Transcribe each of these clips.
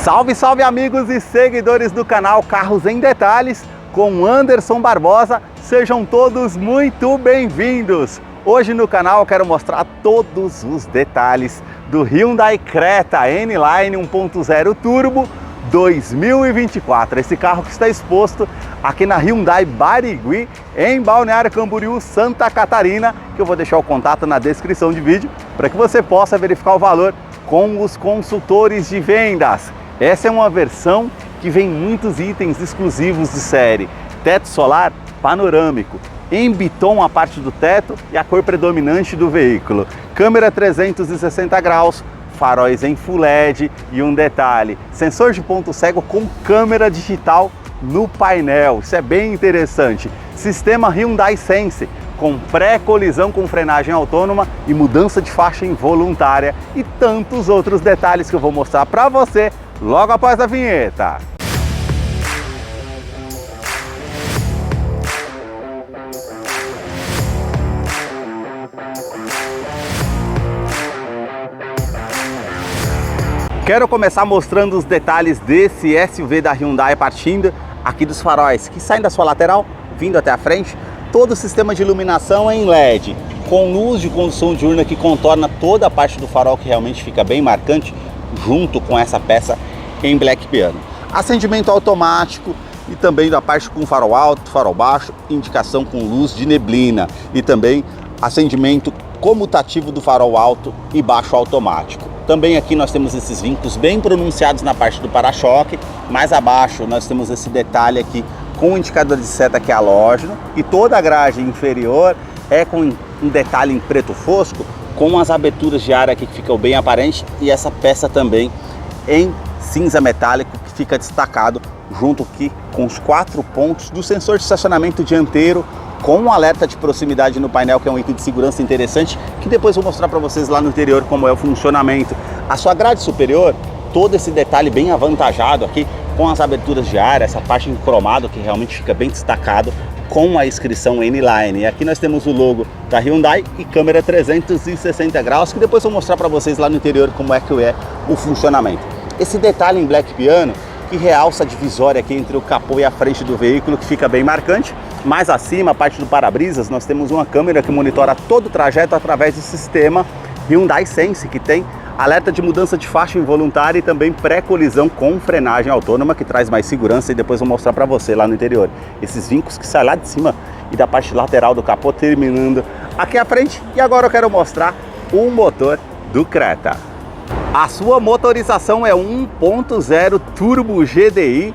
Salve, salve amigos e seguidores do canal Carros em Detalhes com Anderson Barbosa, sejam todos muito bem-vindos! Hoje no canal eu quero mostrar todos os detalhes do Hyundai Creta N-Line 1.0 Turbo 2024, esse carro que está exposto aqui na Hyundai Barigui, em Balneário Camboriú, Santa Catarina, que eu vou deixar o contato na descrição de vídeo para que você possa verificar o valor com os consultores de vendas. Essa é uma versão que vem muitos itens exclusivos de série, teto solar panorâmico, em biton a parte do teto e a cor predominante do veículo, câmera 360 graus, faróis em Full LED e um detalhe, sensor de ponto cego com câmera digital no painel, isso é bem interessante, sistema Hyundai Sense, com pré-colisão com frenagem autônoma e mudança de faixa involuntária e tantos outros detalhes que eu vou mostrar para você logo após a vinheta. Quero começar mostrando os detalhes desse SUV da Hyundai, partindo aqui dos faróis que saem da sua lateral, vindo até a frente, todo o sistema de iluminação em LED, com luz de condução diurna que contorna toda a parte do farol, que realmente fica bem marcante, junto com essa peça em black piano. Acendimento automático e também da parte com farol alto, farol baixo, indicação com luz de neblina e também acendimento comutativo do farol alto e baixo automático. Também aqui nós temos esses vincos bem pronunciados na parte do para-choque, mais abaixo nós temos esse detalhe aqui com o indicador de seta que é halógeno e toda a grade inferior é com um detalhe em preto fosco com as aberturas de ar aqui que ficam bem aparentes e essa peça também em cinza metálico que fica destacado junto aqui com os 4 pontos do sensor de estacionamento dianteiro com um alerta de proximidade no painel, que é um item de segurança interessante, que depois vou mostrar para vocês lá no interior como é o funcionamento. A sua grade superior, todo esse detalhe bem avantajado aqui, com as aberturas de ar, essa parte em cromado que realmente fica bem destacado, com a inscrição N-Line. E aqui nós temos o logo da Hyundai e câmera 360 graus, que depois vou mostrar para vocês lá no interior como é que é o funcionamento. Esse detalhe em black piano, que realça a divisória aqui entre o capô e a frente do veículo, que fica bem marcante. Mais acima, a parte do para-brisas, nós temos uma câmera que monitora todo o trajeto através do sistema Hyundai Sense, que tem alerta de mudança de faixa involuntária e também pré-colisão com frenagem autônoma, que traz mais segurança e depois vou mostrar para você lá no interior. Esses vincos que saem lá de cima e da parte lateral do capô, terminando aqui à frente. E agora eu quero mostrar o motor do Creta. A sua motorização é 1.0 Turbo GDI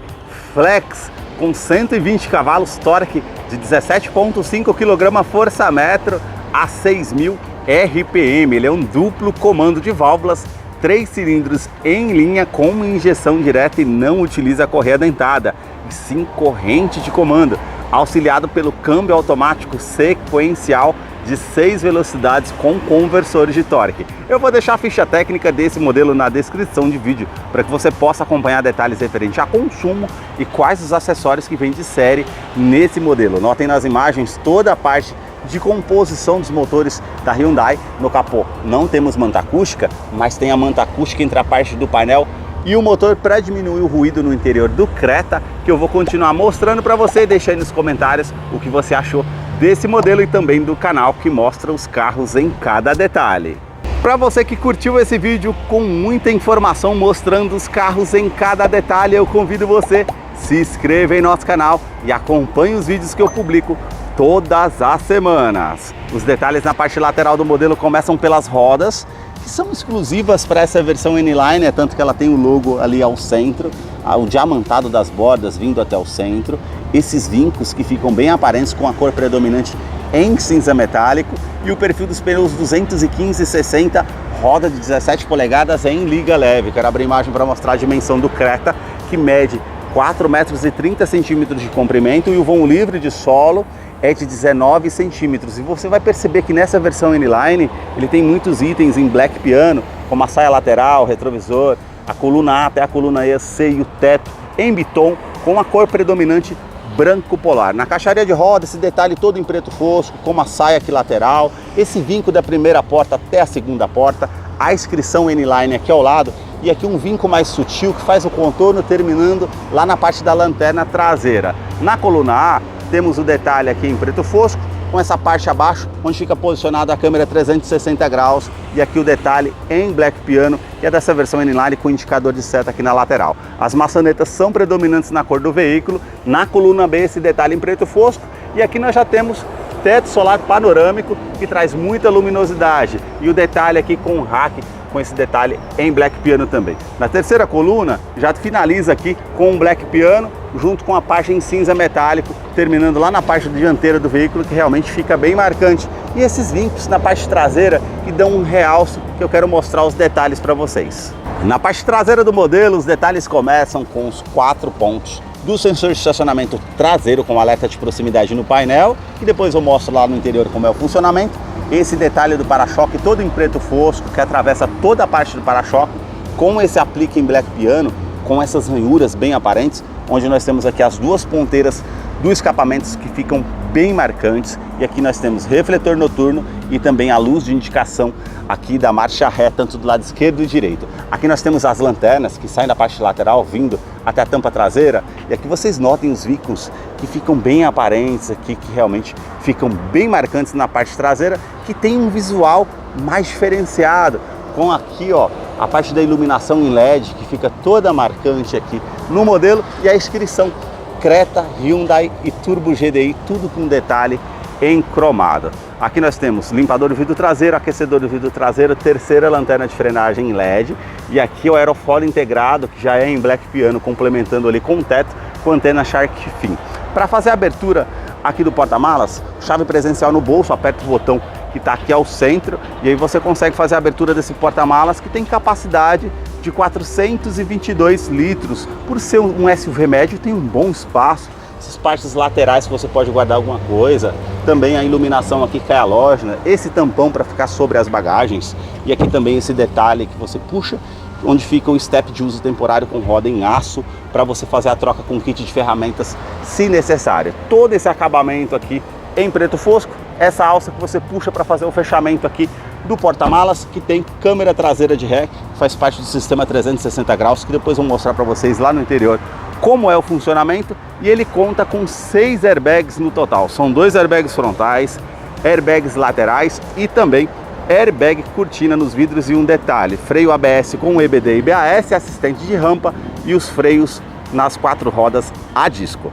Flex, com 120 cavalos, torque de 17,5 kgfm a 6.000 RPM. Ele é um duplo comando de válvulas, 3 cilindros em linha com injeção direta e não utiliza correia dentada, e sim corrente de comando, auxiliado pelo câmbio automático sequencial de 6 velocidades com conversores de torque. Eu vou deixar a ficha técnica desse modelo na descrição de vídeo para que você possa acompanhar detalhes referentes a consumo e quais os acessórios que vem de série nesse modelo. Notem nas imagens toda a parte de composição dos motores da Hyundai. No capô não temos manta acústica, mas tem a manta acústica entre a parte do painel e o motor para diminuir o ruído no interior do Creta, que eu vou continuar mostrando para você. Deixa aí nos comentários o que você achou desse modelo e também do canal que mostra os carros em cada detalhe. Para você que curtiu esse vídeo com muita informação mostrando os carros em cada detalhe, eu convido você a se inscrever em nosso canal e acompanhe os vídeos que eu publico todas as semanas. Os detalhes na parte lateral do modelo começam pelas rodas, que são exclusivas para essa versão N-Line, é tanto que ela tem o logo ali ao centro, o diamantado das bordas vindo até o centro, esses vincos que ficam bem aparentes com a cor predominante em cinza metálico e o perfil dos pneus 215/60, roda de 17 polegadas em liga leve. Quero abrir a imagem para mostrar a dimensão do Creta, que mede 4,30 m de comprimento e o vão livre de solo é de 19 centímetros. E você vai perceber que nessa versão N-Line ele tem muitos itens em black piano, como a saia lateral, retrovisor, a coluna A até a coluna E, C e o teto em biton com a cor predominante branco polar. Na caixaria de roda, esse detalhe todo em preto fosco, como a saia aqui lateral, esse vinco da primeira porta até a segunda porta, a inscrição N-Line aqui ao lado e aqui um vinco mais sutil que faz o contorno terminando lá na parte da lanterna traseira. Na coluna A temos o detalhe aqui em preto fosco, com essa parte abaixo, onde fica posicionada a câmera 360 graus, e aqui o detalhe em black piano, que é dessa versão N-Line com indicador de seta aqui na lateral. As maçanetas são predominantes na cor do veículo, na coluna B esse detalhe em preto fosco, e aqui nós já temos teto solar panorâmico, que traz muita luminosidade, e o detalhe aqui com o rack, com esse detalhe em black piano também. Na terceira coluna, já finaliza aqui com um black piano, junto com a parte em cinza metálico, terminando lá na parte dianteira do veículo, que realmente fica bem marcante. E esses vincos na parte traseira que dão um realce, que eu quero mostrar os detalhes para vocês. Na parte traseira do modelo, os detalhes começam com os 4 pontos do sensor de estacionamento traseiro com alerta de proximidade no painel, e depois eu mostro lá no interior como é o funcionamento. Esse detalhe do para-choque todo em preto fosco, que atravessa toda a parte do para-choque, com esse aplique em black piano, com essas ranhuras bem aparentes, onde nós temos aqui as duas ponteiras do escapamento que ficam bem marcantes, e aqui nós temos refletor noturno e também a luz de indicação aqui da marcha ré, tanto do lado esquerdo e direito. Aqui nós temos as lanternas que saem da parte lateral vindo até a tampa traseira, e aqui vocês notem os vincos que ficam bem aparentes aqui, que realmente ficam bem marcantes na parte traseira, que tem um visual mais diferenciado, com aqui ó, a parte da iluminação em LED, que fica toda marcante aqui no modelo, e a inscrição Creta, Hyundai e Turbo GDI, tudo com detalhe em cromado. Aqui nós temos limpador de vidro traseiro, aquecedor de vidro traseiro, terceira lanterna de frenagem em LED, e aqui o aerofólio integrado, que já é em black piano, complementando ali com o teto, com antena Shark Fin. Para fazer a abertura aqui do porta-malas, chave presencial no bolso, aperta o botão que está aqui ao centro, e aí você consegue fazer a abertura desse porta-malas, que tem capacidade de 422 litros. Por ser um SUV médio, tem um bom espaço. Essas partes laterais que você pode guardar alguma coisa, também a iluminação aqui que é halógena, esse tampão para ficar sobre as bagagens, e aqui também esse detalhe que você puxa, onde fica o step de uso temporário com roda em aço, para você fazer a troca com kit de ferramentas se necessário. Todo esse acabamento aqui em preto fosco, essa alça que você puxa para fazer o fechamento aqui do porta-malas, que tem câmera traseira de ré, que faz parte do sistema 360 graus, que depois eu vou mostrar para vocês lá no interior como é o funcionamento, e ele conta com 6 airbags no total. São 2 airbags frontais, airbags laterais e também airbag cortina nos vidros, e um detalhe, freio ABS com EBD e BAS, assistente de rampa e os freios nas 4 rodas a disco.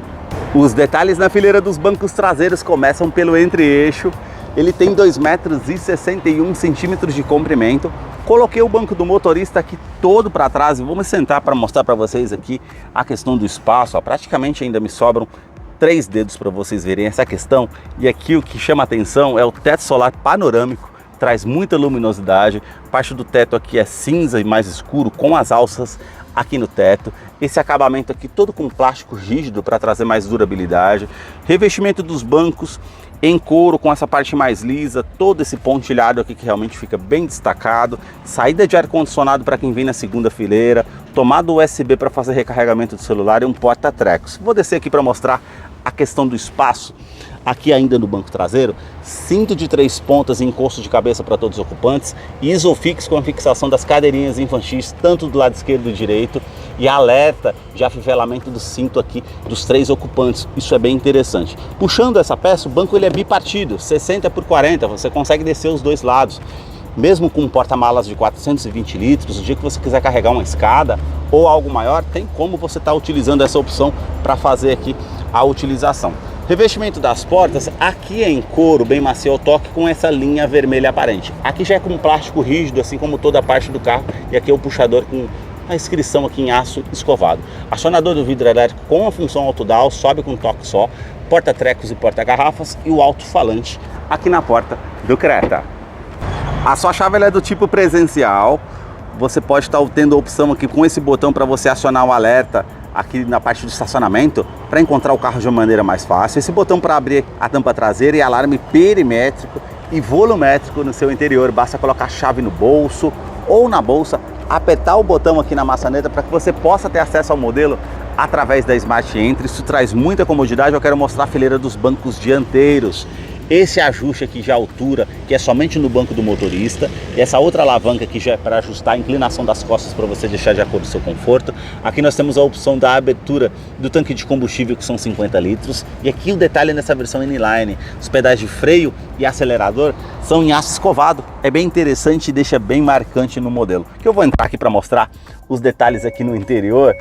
Os detalhes na fileira dos bancos traseiros começam pelo entre-eixo. Ele tem 2,61 m de comprimento. Coloquei o banco do motorista aqui todo para trás e vamos sentar para mostrar para vocês aqui a questão do espaço. Ó, praticamente ainda me sobram 3 dedos para vocês verem essa questão. E aqui o que chama atenção é o teto solar panorâmico, traz muita luminosidade. Parte do teto aqui é cinza e mais escuro, com as alças aqui no teto. Esse acabamento aqui todo com plástico rígido para trazer mais durabilidade. Revestimento dos bancos em couro, com essa parte mais lisa, todo esse pontilhado aqui que realmente fica bem destacado. Saída de ar-condicionado para quem vem na segunda fileira, tomada USB para fazer recarregamento do celular e um porta-trecos. Vou descer aqui para mostrar a questão do espaço. Aqui ainda no banco traseiro, cinto de 3 pontas e encosto de cabeça para todos os ocupantes, Isofix com a fixação das cadeirinhas infantis, tanto do lado esquerdo e direito, e alerta de afivelamento do cinto aqui dos 3 ocupantes. Isso é bem interessante. Puxando essa peça, o banco ele é bipartido, 60 por 40, você consegue descer os 2 lados. Mesmo com um porta-malas de 420 litros, o dia que você quiser carregar uma escada ou algo maior, tem como você estar utilizando essa opção para fazer aqui a utilização. Revestimento das portas, aqui é em couro, bem macio ao toque, com essa linha vermelha aparente. Aqui já é com plástico rígido, assim como toda a parte do carro, e aqui é o puxador com a inscrição aqui em aço escovado. Acionador do vidro elétrico com a função auto-down, sobe com um toque só, porta-trecos e porta-garrafas, e o alto-falante aqui na porta do Creta. A sua chave ela é do tipo presencial, você pode estar tendo a opção aqui com esse botão para você acionar o alerta aqui na parte do estacionamento, para encontrar o carro de uma maneira mais fácil. Esse botão para abrir a tampa traseira e alarme perimétrico e volumétrico no seu interior. Basta colocar a chave no bolso ou na bolsa, apertar o botão aqui na maçaneta para que você possa ter acesso ao modelo através da Smart Entry. Isso traz muita comodidade. Eu quero mostrar a fileira dos bancos dianteiros. esse ajuste aqui de altura, que é somente no banco do motorista, e essa outra alavanca aqui já é para ajustar a inclinação das costas para você deixar de acordo com o seu conforto. Aqui nós temos a opção da abertura do tanque de combustível, que são 50 litros, e aqui o detalhe nessa versão N-Line, os pedais de freio e acelerador são em aço escovado, é bem interessante e deixa bem marcante no modelo. Que eu vou entrar aqui para mostrar os detalhes aqui no interior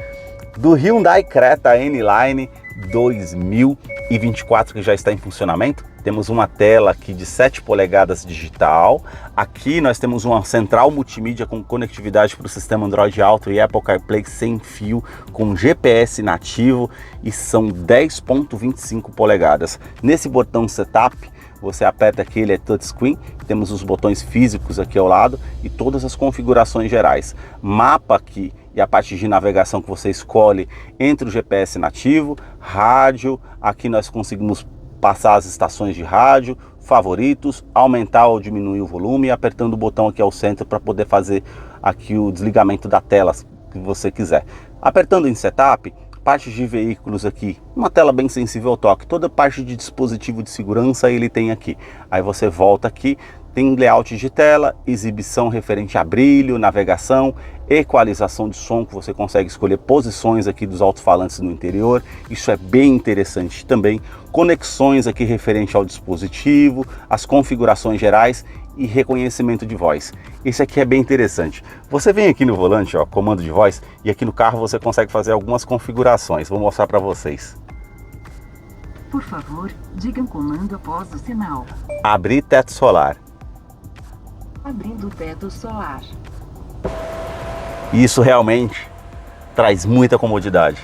do Hyundai Creta N-Line 2024, que já está em funcionamento. Temos uma tela aqui de 7 polegadas digital. Aqui nós temos uma central multimídia com conectividade para o sistema Android Auto e Apple CarPlay sem fio, com GPS nativo, e são 10.25 polegadas. Nesse botão Setup, você aperta aqui, ele é touchscreen, temos os botões físicos aqui ao lado e todas as configurações gerais. Mapa aqui e a parte de navegação que você escolhe entre o GPS nativo, rádio, aqui nós conseguimos passar as estações de rádio, favoritos, aumentar ou diminuir o volume, apertando o botão aqui ao centro para poder fazer aqui o desligamento da tela que você quiser. Apertando em Setup, parte de veículos aqui, uma tela bem sensível ao toque, toda parte de dispositivo de segurança ele tem aqui. Aí você volta aqui, tem layout de tela, exibição referente a brilho, navegação, equalização de som, que você consegue escolher posições aqui dos alto-falantes no interior, isso é bem interessante também. Conexões aqui referente ao dispositivo, as configurações gerais e reconhecimento de voz. Esse aqui é bem interessante. Você vem aqui no volante, ó, comando de voz, e aqui no carro você consegue fazer algumas configurações. Vou mostrar para vocês. Por favor, diga um comando após o sinal. Abrir teto solar. Abrindo o teto solar. Isso realmente traz muita comodidade.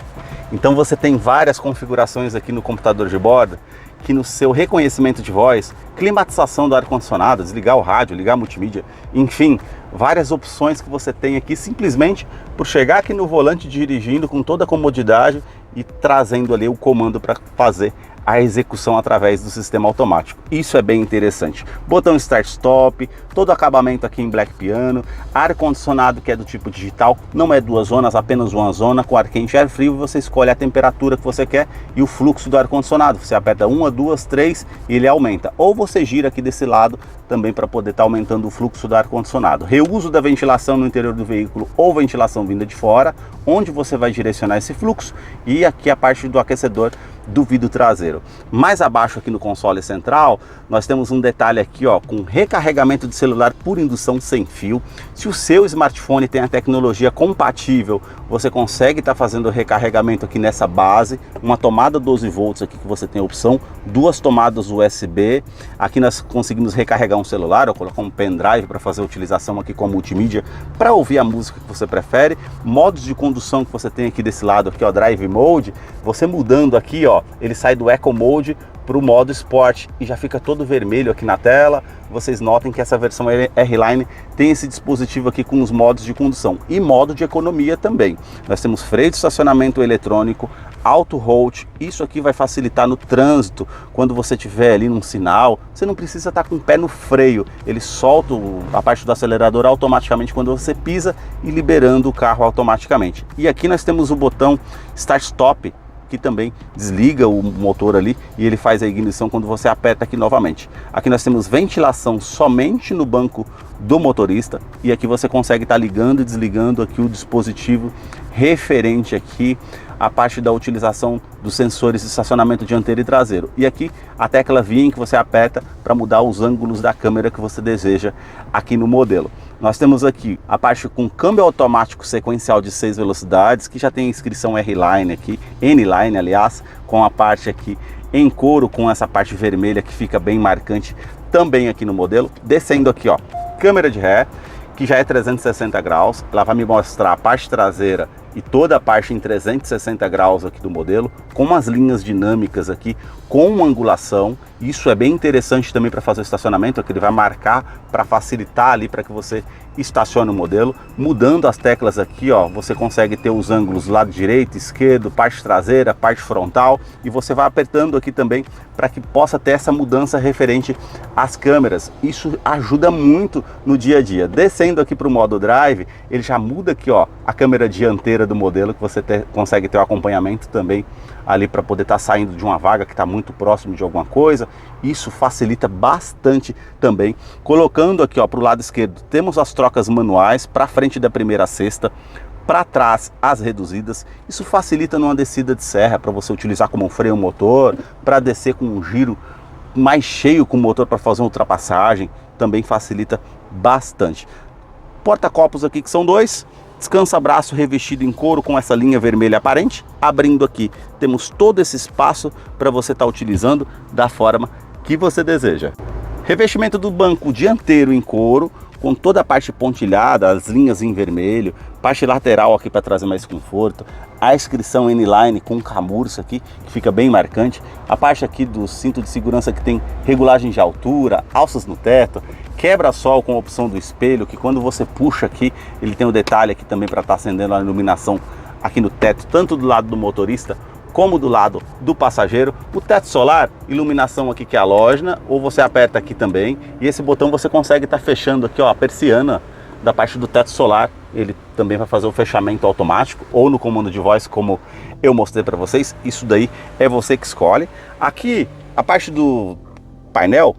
Então você tem várias configurações aqui no computador de bordo, que no seu reconhecimento de voz, climatização do ar-condicionado, desligar o rádio, ligar a multimídia, enfim, várias opções que você tem aqui simplesmente por chegar aqui no volante dirigindo com toda a comodidade e trazendo ali o comando para fazer a execução através do sistema automático. Isso é bem interessante. Botão Start Stop, todo o acabamento aqui em Black Piano, ar-condicionado que é do tipo digital, não é 2 zonas, apenas uma zona, com ar quente e ar frio, você escolhe a temperatura que você quer e o fluxo do ar-condicionado. Você aperta 1, 2, 3 e ele aumenta. Ou você gira aqui desse lado também para poder estar aumentando o fluxo do ar-condicionado. Reuso da ventilação no interior do veículo ou ventilação vinda de fora, onde você vai direcionar esse fluxo, e aqui a parte do aquecedor do vidro traseiro. Mais abaixo aqui no console central, nós temos um detalhe aqui, ó, com recarregamento de celular por indução sem fio. Se o seu smartphone tem a tecnologia compatível, você consegue estar fazendo o recarregamento aqui nessa base, uma tomada 12 volts aqui que você tem a opção, 2 tomadas USB, aqui nós conseguimos recarregar um celular ou colocar um pendrive para fazer a utilização aqui com a multimídia, para ouvir a música que você prefere, modos de condução que você tem aqui desse lado, aqui ó, Drive Mode, você mudando aqui ó, ele sai do Eco Mode para o modo Sport e já fica todo vermelho aqui na tela. Vocês notem que essa versão R-Line tem esse dispositivo aqui com os modos de condução e modo de economia também. Nós temos freio de estacionamento eletrônico, auto hold, isso aqui vai facilitar no trânsito, quando você estiver ali num sinal, você não precisa estar com o pé no freio, ele solta a parte do acelerador automaticamente quando você pisa e liberando o carro automaticamente. E aqui nós temos o botão Start Stop, que também desliga o motor ali e ele faz a ignição quando você aperta aqui novamente. Aqui nós temos ventilação somente no banco do motorista e aqui você consegue estar ligando e desligando aqui o dispositivo referente aqui a parte da utilização dos sensores de estacionamento dianteiro e traseiro. E aqui a tecla VIN que você aperta para mudar os ângulos da câmera que você deseja aqui no modelo. Nós temos aqui a parte com câmbio automático sequencial de 6 velocidades, que já tem a inscrição R-Line aqui, N-Line aliás, com a parte aqui em couro, com essa parte vermelha que fica bem marcante também aqui no modelo. Descendo aqui ó, câmera de ré, que já é 360 graus, ela vai me mostrar a parte traseira e toda a parte em 360 graus aqui do modelo, com umas linhas dinâmicas aqui, com angulação. Isso é bem interessante também para fazer o estacionamento, que ele vai marcar para facilitar ali, para que você estaciona o modelo. Mudando as teclas aqui, ó, você consegue ter os ângulos lado direito, esquerdo, parte traseira, parte frontal, e você vai apertando aqui também para que possa ter essa mudança referente às câmeras. Isso ajuda muito no dia a dia. Descendo aqui para o modo drive, ele já muda aqui, ó, a câmera dianteira do modelo, que você consegue ter o acompanhamento também ali para poder estar saindo de uma vaga que está muito próximo de alguma coisa. Isso facilita bastante também. Colocando aqui, ó, para o lado esquerdo, temos as trocas manuais para frente da primeira cesta, para trás as reduzidas. Isso facilita numa descida de serra para você utilizar como um freio motor, para descer com um giro mais cheio com o motor para fazer uma ultrapassagem, também facilita bastante. Porta-copos aqui que são dois. Descansa-braço revestido em couro com essa linha vermelha aparente. Abrindo aqui, temos todo esse espaço para você estar utilizando da forma que você deseja. Revestimento do banco dianteiro em couro, com toda a parte pontilhada, as linhas em vermelho, parte lateral aqui para trazer mais conforto, a inscrição N-Line com camurça aqui, que fica bem marcante, a parte aqui do cinto de segurança que tem regulagem de altura, alças no teto, quebra-sol com a opção do espelho, que quando você puxa aqui, ele tem o detalhe aqui também para estar acendendo a iluminação aqui no teto, tanto do lado do motorista como do lado do passageiro. O teto solar, iluminação aqui que é halógena, ou você aperta aqui também, e esse botão você consegue estar fechando aqui, ó, a persiana da parte do teto solar. Ele também vai fazer o fechamento automático ou no comando de voz, como eu mostrei para vocês. Isso daí é você que escolhe. Aqui a parte do painel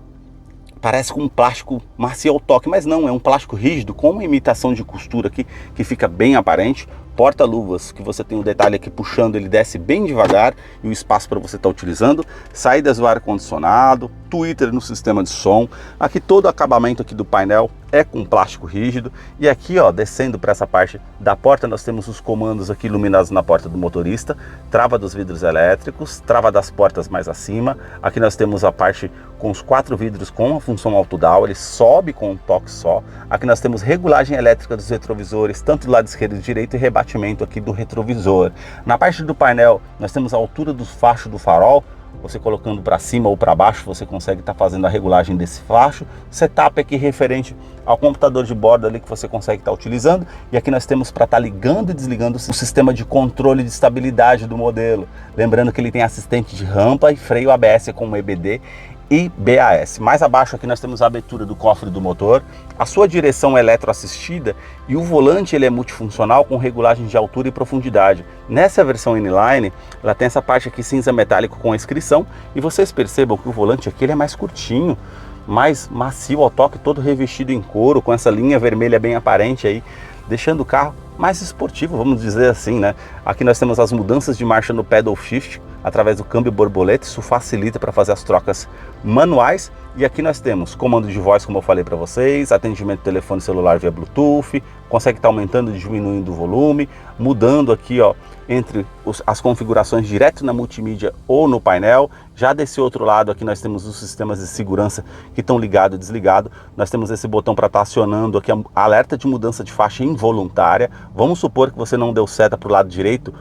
parece com um plástico macio ao toque, mas não, é um plástico rígido com uma imitação de costura aqui que fica bem aparente. Porta-luvas, que você tem um detalhe aqui puxando, ele desce bem devagar e o espaço para você estar utilizando. Saídas do ar-condicionado, tweeter no sistema de som. Aqui todo o acabamento aqui do painel é com plástico rígido. E aqui, ó, descendo para essa parte da porta, nós temos os comandos aqui iluminados na porta do motorista, trava dos vidros elétricos, trava das portas mais acima. Aqui nós temos a parte com os 4 vidros com a função auto-down, ele sobe com um toque só. Aqui nós temos regulagem elétrica dos retrovisores, tanto do lado esquerdo e direito, e rebatimento aqui do retrovisor. Na parte do painel, nós temos a altura dos fachos do farol. Você colocando para cima ou para baixo, você consegue estar fazendo a regulagem desse facho. Setup aqui referente ao computador de bordo ali que você consegue estar utilizando. E aqui nós temos para estar ligando e desligando o sistema de controle de estabilidade do modelo. Lembrando que ele tem assistente de rampa e freio ABS com EBD e BAS. Mais abaixo aqui nós temos a abertura do cofre do motor, a sua direção eletroassistida, e o volante ele é multifuncional com regulagem de altura e profundidade. Nessa versão N-Line, ela tem essa parte aqui cinza metálico com a inscrição, e vocês percebam que o volante aqui ele é mais curtinho, mais macio ao toque, todo revestido em couro, com essa linha vermelha bem aparente aí, deixando o carro mais esportivo, vamos dizer assim, né? Aqui nós temos as mudanças de marcha no pedal shift, através do câmbio borboleta. Isso facilita para fazer as trocas manuais. E aqui nós temos comando de voz, como eu falei para vocês, atendimento de telefone celular via Bluetooth, consegue estar aumentando e diminuindo o volume, mudando aqui, ó, entre as configurações direto na multimídia ou no painel. Já desse outro lado aqui nós temos os sistemas de segurança que estão ligado e desligado. Nós temos esse botão para estar acionando aqui a alerta de mudança de faixa involuntária. Vamos supor que você não deu seta para o lado direito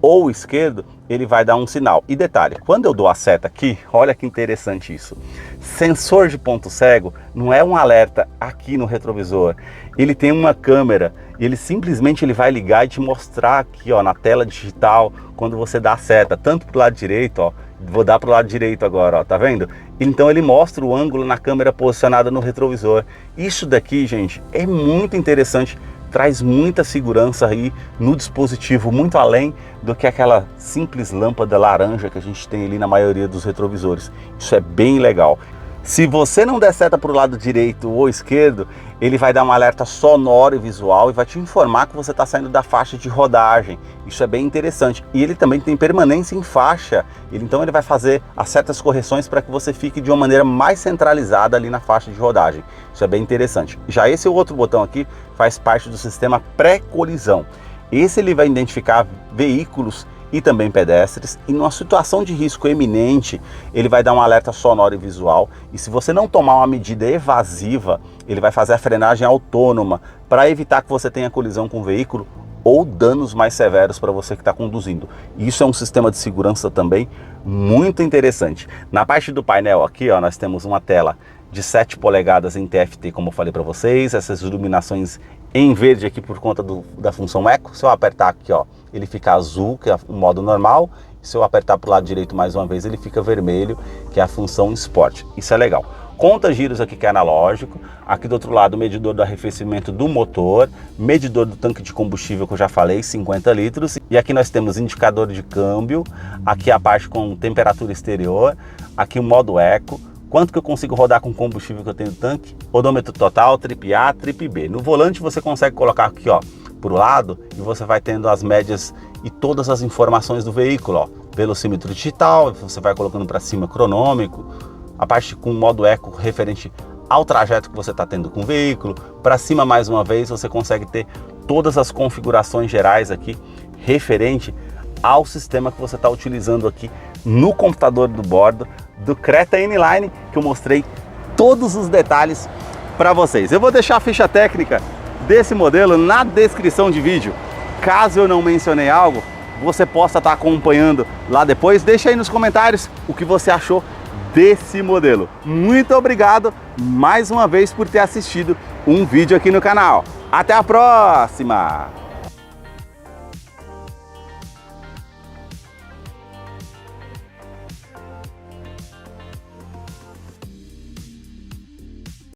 ou esquerdo, ele vai dar um sinal. E detalhe, quando eu dou a seta aqui, olha que interessante isso. Sensor de ponto cego não é um alerta aqui no retrovisor. Ele tem uma câmera e ele simplesmente vai ligar e te mostrar aqui, ó, na tela digital, quando você dá a seta, tanto para o lado direito, ó. Vou dar para o lado direito agora, ó, tá vendo? Então ele mostra o ângulo na câmera posicionada no retrovisor. Isso daqui, gente, é muito interessante. Traz muita segurança aí no dispositivo, muito além do que aquela simples lâmpada laranja que a gente tem ali na maioria dos retrovisores. Isso é bem legal. Se você não der seta para o lado direito ou esquerdo, ele vai dar um alerta sonoro e visual e vai te informar que você está saindo da faixa de rodagem. Isso é bem interessante. E ele também tem permanência em faixa. Então ele vai fazer as certas correções para que você fique de uma maneira mais centralizada ali na faixa de rodagem. Isso é bem interessante. Já esse outro botão aqui faz parte do sistema pré-colisão. Esse ele vai identificar veículos e também pedestres, e numa situação de risco eminente, ele vai dar um alerta sonoro e visual, e se você não tomar uma medida evasiva, ele vai fazer a frenagem autônoma para evitar que você tenha colisão com o veículo ou danos mais severos para você que está conduzindo. Isso é um sistema de segurança também muito interessante. Na parte do painel aqui, ó, nós temos uma tela de 7 polegadas em TFT, como eu falei para vocês. Essas iluminações em verde aqui por conta da função Eco. Se eu apertar aqui, ó, ele fica azul, que é o modo normal. Se eu apertar para o lado direito mais uma vez, ele fica vermelho, que é a função Sport. Isso é legal. Conta giros aqui que é analógico. Aqui do outro lado, medidor do arrefecimento do motor, medidor do tanque de combustível que eu já falei, 50 litros. E aqui nós temos indicador de câmbio, aqui a parte com temperatura exterior, aqui o modo Eco, quanto que eu consigo rodar com o combustível que eu tenho no tanque, odômetro total, trip A, trip B. No volante você consegue colocar aqui, ó, por lado, e você vai tendo as médias e todas as informações do veículo, ó. Velocímetro digital, você vai colocando para cima cronômetro, a parte com o modo Eco referente ao trajeto que você está tendo com o veículo. Para cima, mais uma vez, você consegue ter todas as configurações gerais aqui referente ao sistema que você está utilizando aqui no computador do bordo do Creta N-Line, que eu mostrei todos os detalhes para vocês. Eu vou deixar a ficha técnica desse modelo na descrição de vídeo. Caso eu não mencionei algo, você possa estar acompanhando lá depois. Deixa aí nos comentários o que você achou desse modelo. Muito obrigado mais uma vez por ter assistido um vídeo aqui no canal. Até a próxima!